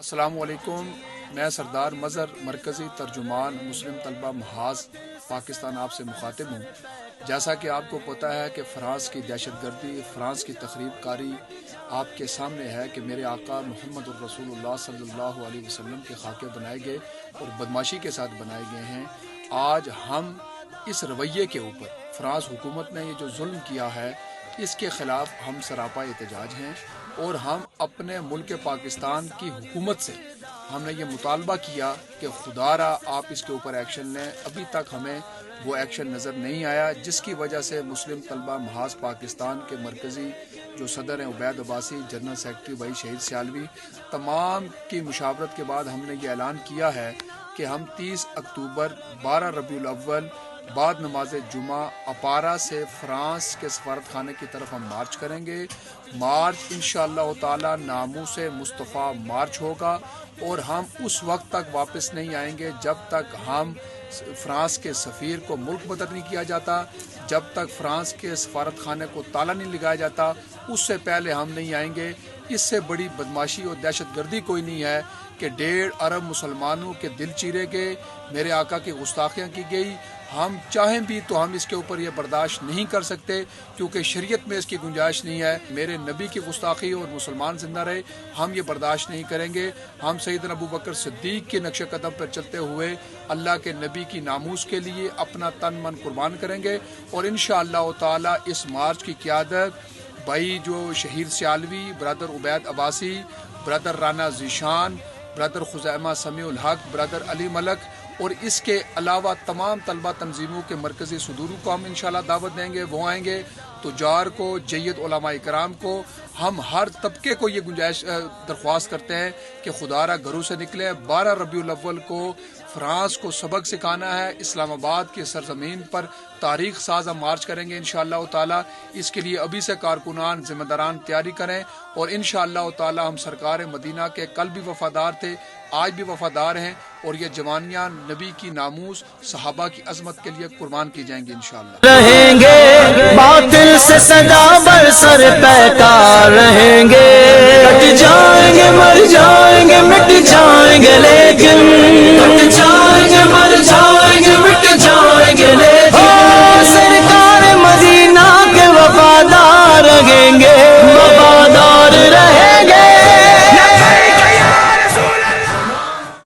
السلام علیکم، میں سردار مظہر مرکزی ترجمان مسلم طلبہ محاذ پاکستان آپ سے مخاطب ہوں۔ جیسا کہ آپ کو پتہ ہے کہ فرانس کی دہشت گردی، فرانس کی تخریب کاری آپ کے سامنے ہے کہ میرے آقا محمد الرسول اللہ صلی اللہ علیہ وسلم کے خاکے بنائے گئے اور بدماشی کے ساتھ بنائے گئے ہیں۔ آج ہم اس رویے کے اوپر فرانس حکومت نے یہ جو ظلم کیا ہے اس کے خلاف ہم سراپا احتجاج ہیں، اور ہم اپنے ملک پاکستان کی حکومت سے ہم نے یہ مطالبہ کیا کہ خدا را آپ اس کے اوپر ایکشن لیں۔ ابھی تک ہمیں وہ ایکشن نظر نہیں آیا، جس کی وجہ سے مسلم طلبہ محاذ پاکستان کے مرکزی جو صدر ہیں عبید عباسی، جنرل سیکرٹری بھائی شہید سیالوی، تمام کی مشاورت کے بعد ہم نے یہ اعلان کیا ہے کہ ہم 30 اکتوبر 12 ربیع الاول بعد نماز جمعہ اپارا سے فرانس کے سفارت خانے کی طرف ہم مارچ کریں گے۔ مارچ انشاءاللہ تعالی ناموس مصطفیٰ مارچ ہوگا، اور ہم اس وقت تک واپس نہیں آئیں گے جب تک ہم فرانس کے سفیر کو ملک بدر نہیں کیا جاتا، جب تک فرانس کے سفارت خانے کو تالا نہیں لگایا جاتا، اس سے پہلے ہم نہیں آئیں گے۔ اس سے بڑی بدماشی اور دہشت گردی کوئی نہیں ہے کہ 1.5 ارب مسلمانوں کے دل چیرے گئے، میرے آقا کی گستاخیاں کی گئی۔ ہم چاہیں بھی تو ہم اس کے اوپر یہ برداشت نہیں کر سکتے، کیونکہ شریعت میں اس کی گنجائش نہیں ہے۔ میرے نبی کی گستاخی اور مسلمان زندہ رہے، ہم یہ برداشت نہیں کریں گے۔ ہم سیدنا ابوبکر صدیق کے نقش قدم پر چلتے ہوئے اللہ کے نبی کی ناموس کے لیے اپنا تن من قربان کریں گے، اور انشاءاللہ تعالی اس مارچ کی قیادت بھائی جو شہید سیالوی، برادر عبید عباسی، برادر رانا ذیشان، برادر خزیمہ سمیع الحق، برادر علی ملک، اور اس کے علاوہ تمام طلبہ تنظیموں کے مرکزی صدوروں کو ہم انشاءاللہ دعوت دیں گے، وہ آئیں گے، تجار کو، جید علماء کرام کو، ہم ہر طبقے کو یہ گنجائش درخواست کرتے ہیں کہ خدا را گھروں سے نکلیں۔ 12 ربیع الاول کو فرانس کو سبق سکھانا ہے، اسلام آباد کی سرزمین پر تاریخ ساز ہم مارچ کریں گے انشاءاللہ تعالی۔ اس کے لیے ابھی سے کارکنان ذمہ داران تیاری کریں، اور انشاءاللہ تعالی ہم سرکار مدینہ کے کل بھی وفادار تھے، آج بھی وفادار ہیں، اور یہ جوانیاں نبی کی ناموس، صحابہ کی عظمت کے لیے قربان کی جائیں گی انشاءاللہ۔ رہیں گے باطل سے سدا بر سر پیکار رہیں گے، کٹ جائیں گے مر جائیں گے مٹ جائیں گے لیکن کٹ جائیں